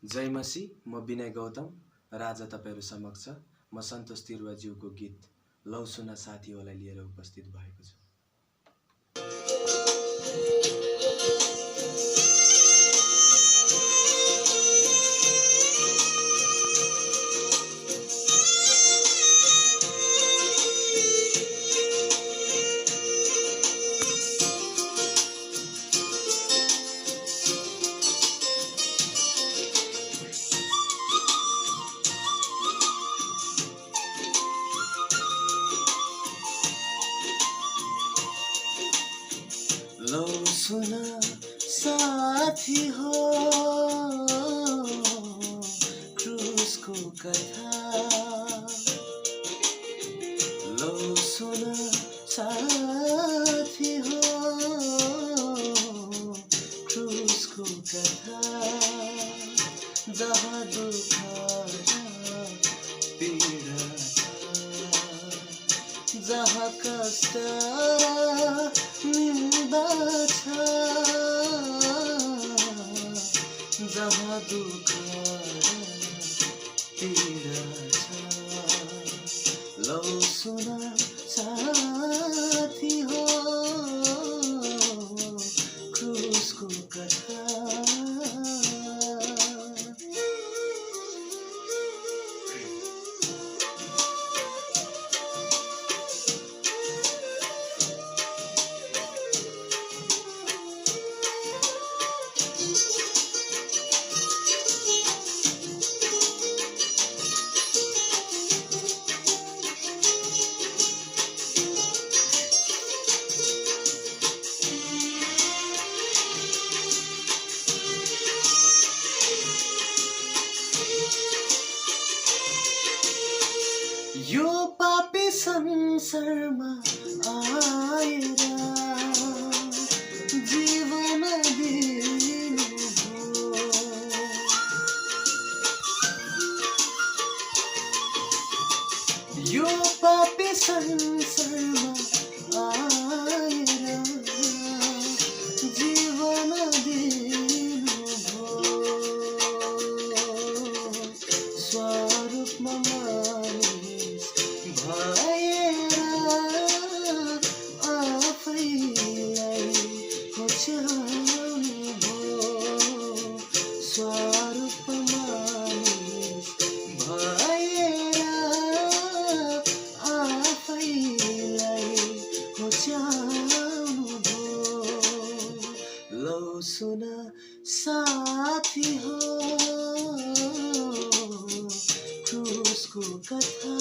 जय मसी, म विनय गौतम राजा तपाईहरु समक्ष म सन्तोष तिरुवाज्यूको गीत लौ सुन साथी होलाई लिएर उपस्थित भएको छु। लौ सुन साथी हो क्रुसको कथा, लौ सुन साथी हो क्रुसको कथा, जहाँ दुःख र पीडा छ, जहाँ कष्ट निन्दा छ, जहाँ दुःख पीडा छ, लौ सुन साथी हो क्रुसको कथा। यो पापी संसारमा आएर जीवन दिनुभयो, यो पापी संसारमा आएर जीवन दिनुभयो, स्वरूपमा भएर आफैलाई होच्याउनुभयो, स्वरूपमा भएर आफैलाई होच्याउनुभयो, लौ सुन साथी हो क्रुसको कथा।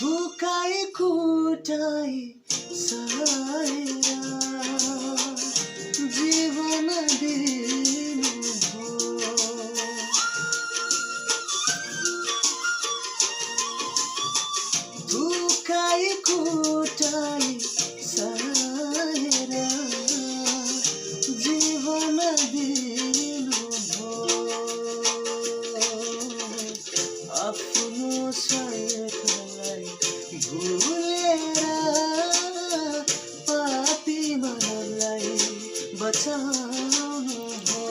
फुकाई कुटाई सहेर जीवन दिनुभयो, फुकाई कुटाई सहेर जीवन दिनुभयो, आफ्नो स्वार्थलाई भुलेर पापी मनलाई बचाउनुभयो,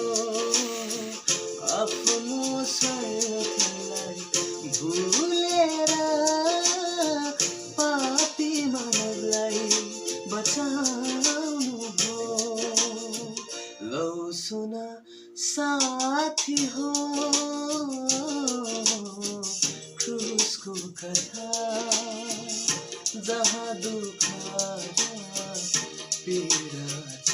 आफ्नो स्वार्थलाई भुलेर पापी मनलाई बचाउनुभयो, लौ सुन साथी हो क्रुसको कथा, जहाँ दुःख र पीडा छ,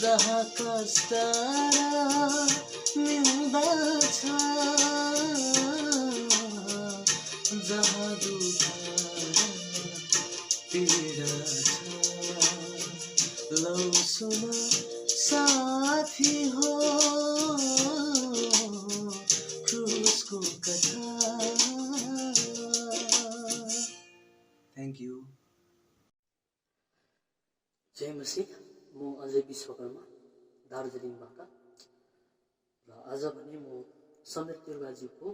जहाँ कष्ट मिल्दछ जहाँ दुःख पीडा छ लौ सुन साथी हो क्रुसको कथा। Thank you. जय मसिह। म अजय विश्वकर्मा दार्जिलिङबाट र आज भने म समेत तिर्वाजीको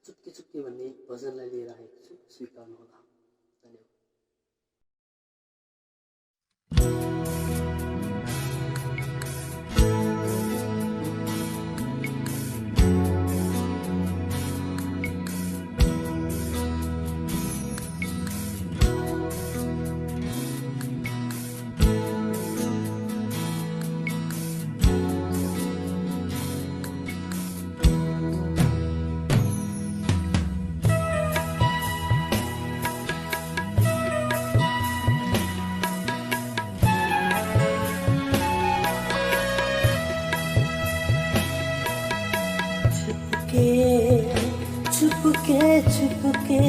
चुप्के चुप्के भन्ने भजनलाई लिएर आएको छु। स्वीकार्नुहोला। धन्यवाद। चुपके चुपके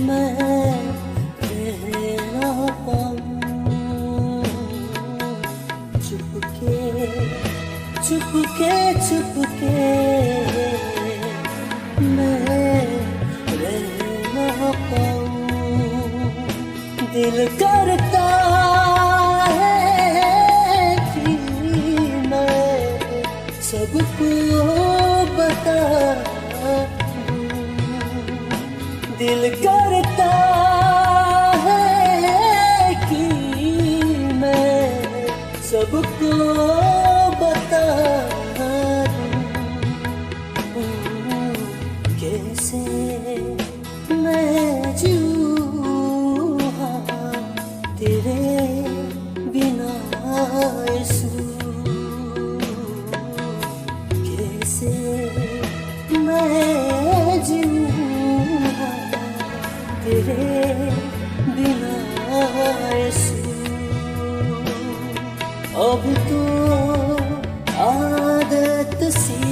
मैं रहना पाऊं। चुपके चुपके चुपके मैं रहना पाऊं। दिल करता है कि मैं सबको बता दूं। दिल करता है कि मैं सबको बता दूं। कैसे मैं जीऊं तेरे बिना यीशु। कैसे मैं जीऊंगा तेरे बिना यीशु। अब तो आदत सी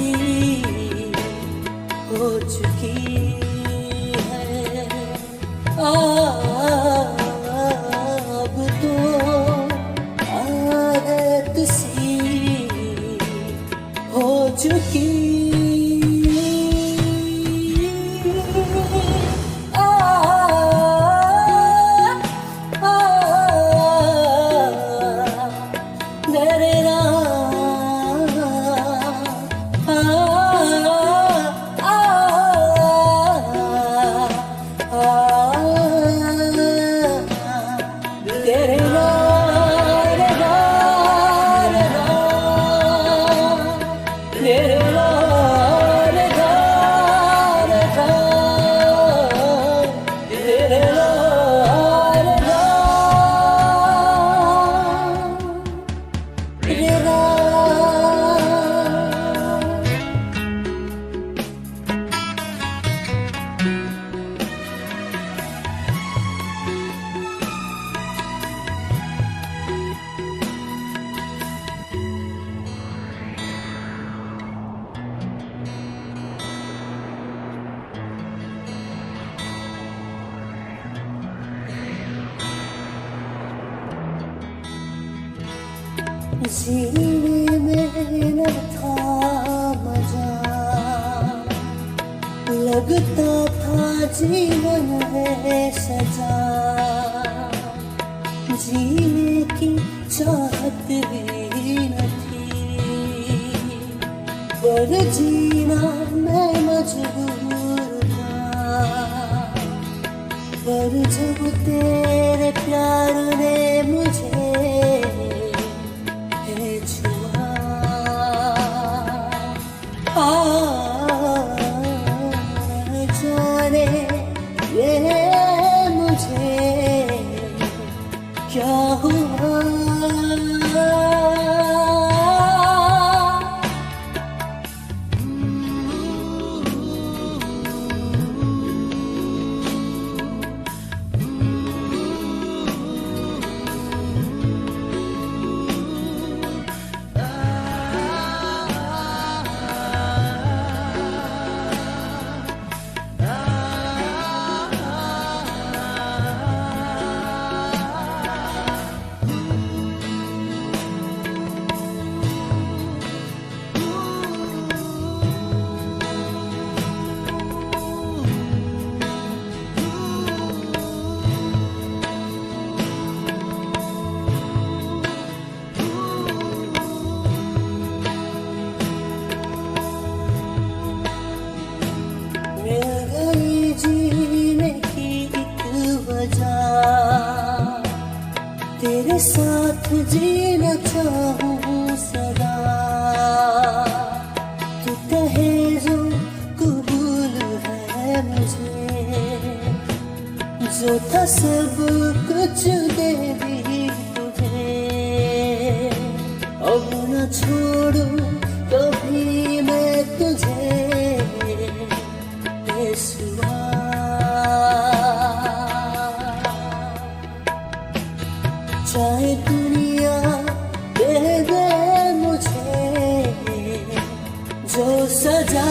हो चुकी है। अब तो आदत सी हो चुकी। जीने में न था मजा, लगता था जीवन है सजा। जीने की चाहत भी न थी, पर जीना मैं मजबूर था। पर जब तेरे प्यार ने मुझे छुआ, जाने ये मुझे क्या हुआ। साथ जीना चाहूँ सदा, तू कहे जो कबूल है मुझे, जो था सब कुछ दे दी तुझे, अब न छोड़ूं कभी मैं तुझे बेसुरा। चाहे दुनिया दे दे मुझे जो सजा,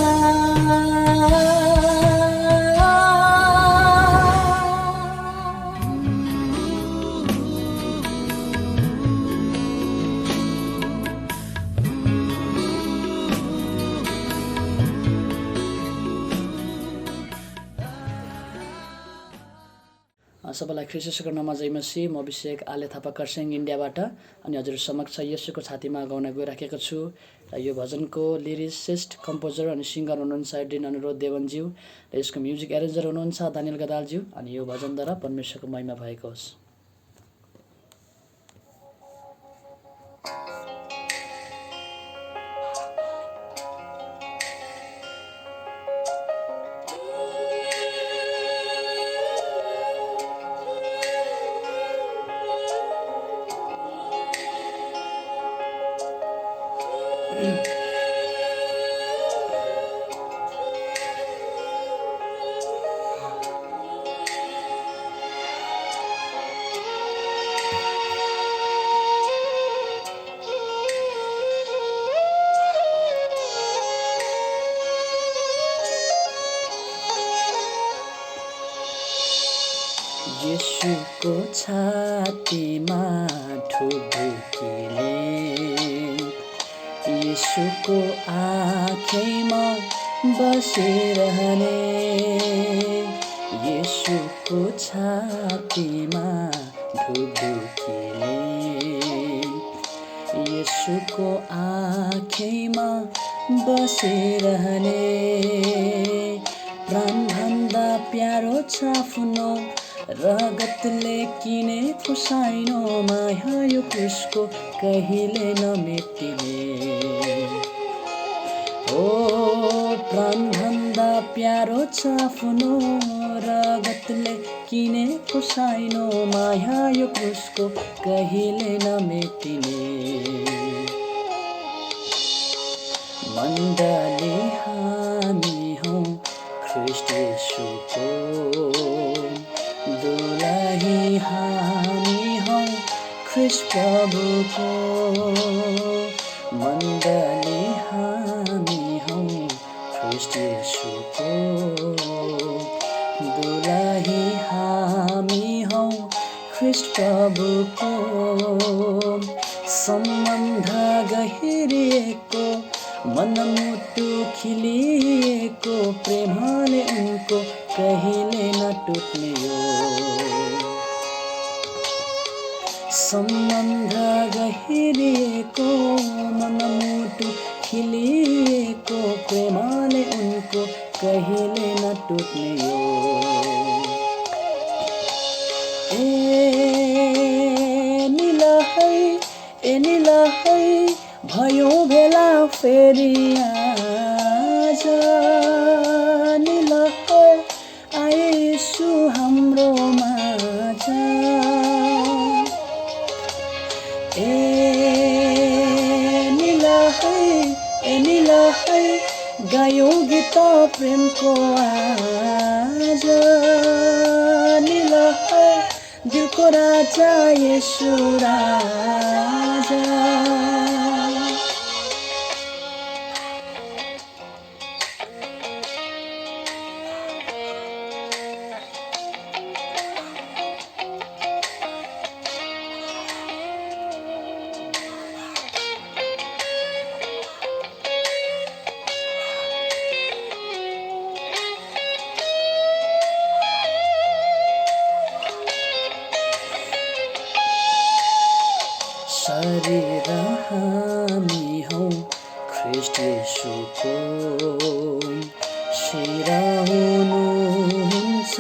सबैलाई ख्रीष्ट येशूको नाममा जय मसीह। म अभिषेक आले थापा खरसाङ इन्डियाबाट अनि हजुर समक्ष येशूको छातीमा गाउन गइराखेको छु। र यो भजनको लिरिसिस्ट कम्पोजर अनि सिङ्गर हुनुहुन्छ एड्रिन अनुरोध देवनज्यू र यसको म्युजिक एरेन्जर हुनुहुन्छ दानियल गदालज्यू। अनि यो भजनद्वारा परमेश्वरको महिमा भएको होस्। येशूको छातीमा ठुबुकीले, येशूको आँखैमा बसिरहने, येशूको छातीमा ठुबुकीले, येशूको आँखैमा बसिरहने, प्राणभन्दा प्यारो छ आफ्नो रगतले किने खुसाइनो माया यो क्रुसको कहिले नमेटिने। ओ प्राणभन्दा प्यारो छ आफ्नो रगतले किने खुसाइनो माया यो क्रुसको कहिले नमेटिने। मण्डली हामी हौँ ख्रीष्ट येशूको, दुलही हामी हौँ ख्रीष्ट प्रभुको। मण्डली हामी हौँ ख्रीष्ट येशूको, दुलही हामी हौँ ख्रीष्ट प्रभुको। सम्बन्ध गहिरिएको मनमुटु खिलिएको प्रेमले उनको कहिले नटुट्ने यो। सम्बन्ध गहिरिएको मनमुटु खिलिएको प्रेमले उनको कहिले नटुट्ने यो। ए निलहै भयो भेला फेरि आज, निलहै आए येशू हाम्रो माझ। ए निलहै गायौँ गीत प्रेमको आज, निलहै दिलको राजा येशू राजा। शरीर हामी हौँ ख्रीष्ट येशूको, शिर हुनुहुन्छ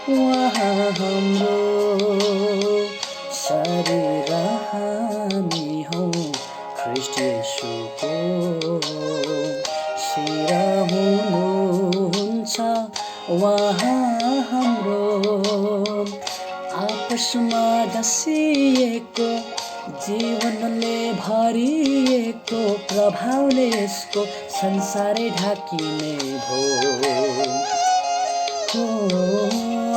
उहाँ हाम्रो। शरीर वहाँ हाम्रो आपसमा डसिएको जीवनले भरिएको प्रभावले यसको संसारै ढाकिने भो हो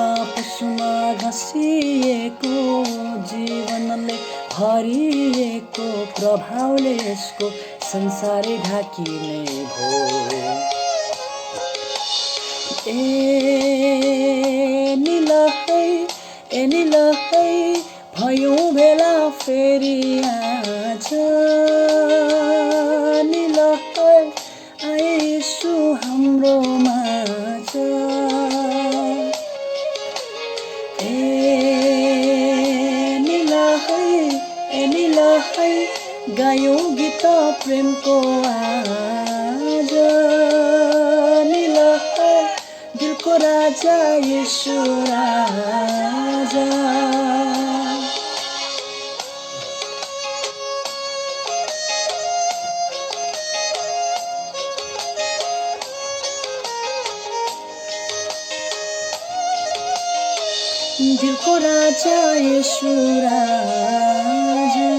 आपसमा घसिएको जीवनले भरिएको प्रभावले यसको संसारै ढाकिने भो ए निलहै भयौँ भेला फेरि आज निलहै आइसु हाम्रो माझ ए निलहै गायौँ गीत प्रेमको आज निलहै दिलको राजा येशू राजा दिलको राजा येशू राजा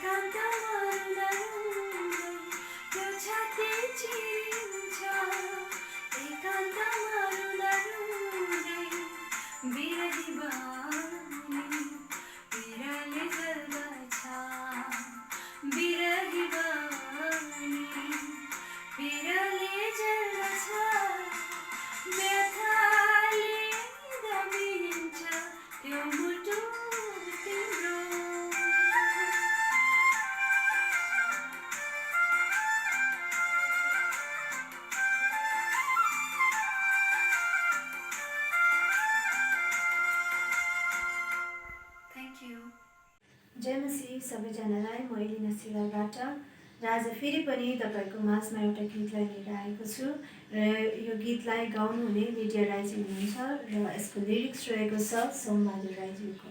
एकान्तमा रुँदै त्यो छाती चिन्छ एकान्तमा रुँदै बिरही बानी पिरले जल्दछ बिरही बानी पिरले जल्दछ व्यथाले दबिन्छ त्यो मुटु तिम्रो थ्याङ्क यू। जय मसी सबैजनालाई म एलिना सिलाबाट र आज फेरि पनि तपाईँको माझमा एउटा गीतलाई लिएर आएको छु र यो गीतलाई गाउनुहुने लिडिया राईजी हुनुहुन्छ र यसको लिरिक्स रहेको छ सोमबहादुर राईजीको।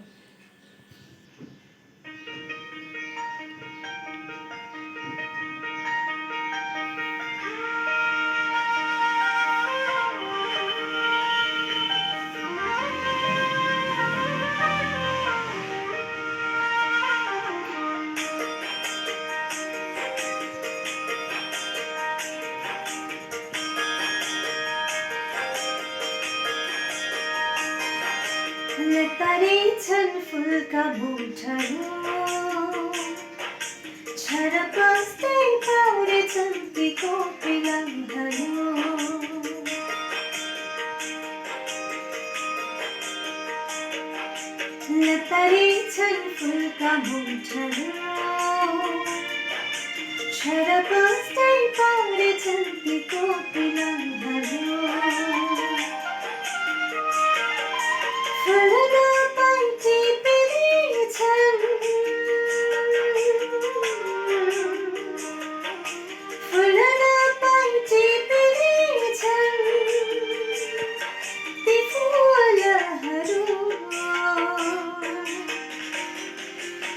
लतारी छन् फुलका बुटहरू छरपस्दै पारेछन् ती कोपिलाहरू लतारी छन् फुलका बुटहरू छरपस्दै पारेछन् ती कोपिलाहरू फुलमा पाइटी पिँदैछन् फुलमा पाइटी पिँदैछन् ती फुलहरू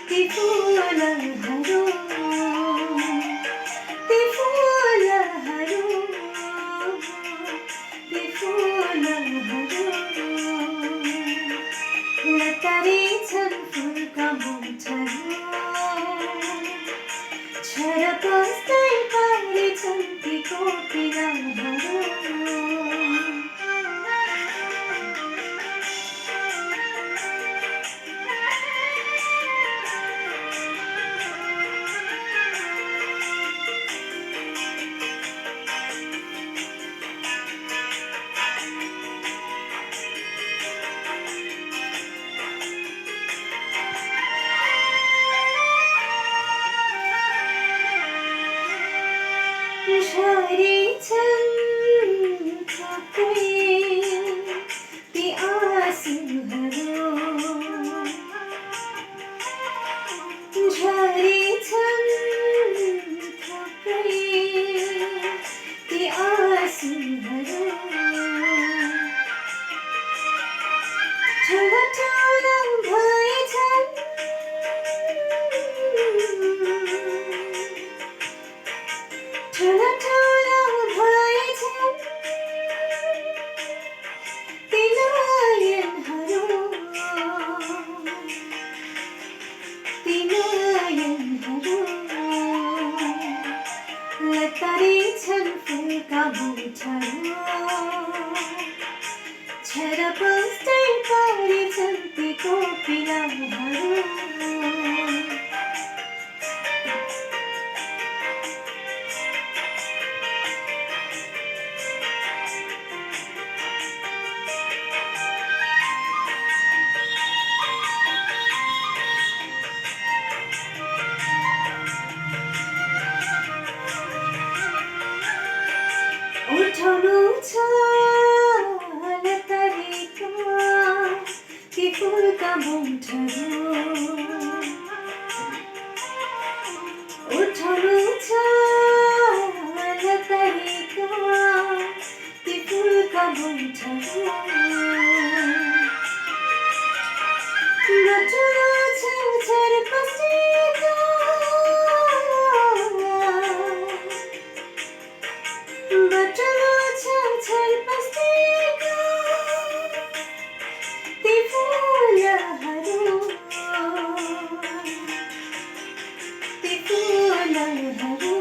ती फुलहरू ती फुलहरू ती फुलहरू लतारी छन् फुलका बुटहरू छरपस्दै पारेछन् ती कोपिलाहरू झरेछन् थुप्रै ती आँसुहरू झरेछन् थुप्रै ती आँसुहरू ठुला ठुला भएछन् ठुला ठुला भएछन् ती नयनहरू ती नयनहरू लतारी छन् फुलका बुटहरू छरपस्दै पारेछन् ती कोपिलाहरू उठाउनु छ लतारीका ती फुलका बुटहरू उठाउनु छ लतारीका ती फुलका बुटहरू बटुलो छेउछाउ पसेका बटुलो छेउछाउ पसेका ती फुलहरू फिलहालहरू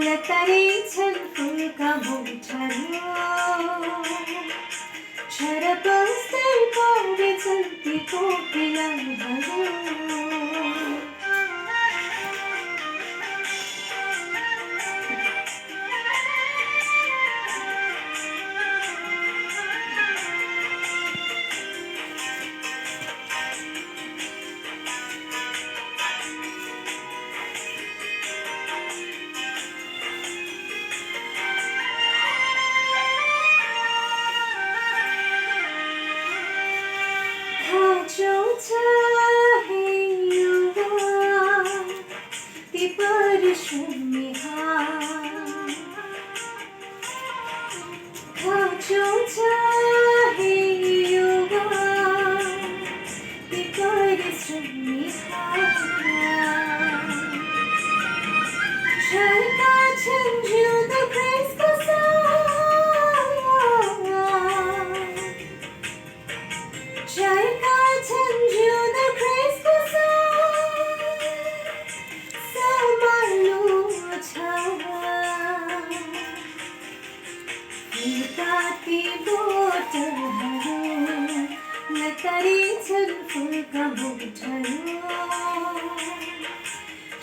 लतारी छन् फुलका मुठहरू छरपस्दै परे छन् ती कोकिलाहरू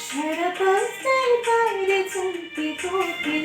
छरपस्दै परे छन् ती कोकिलाहरू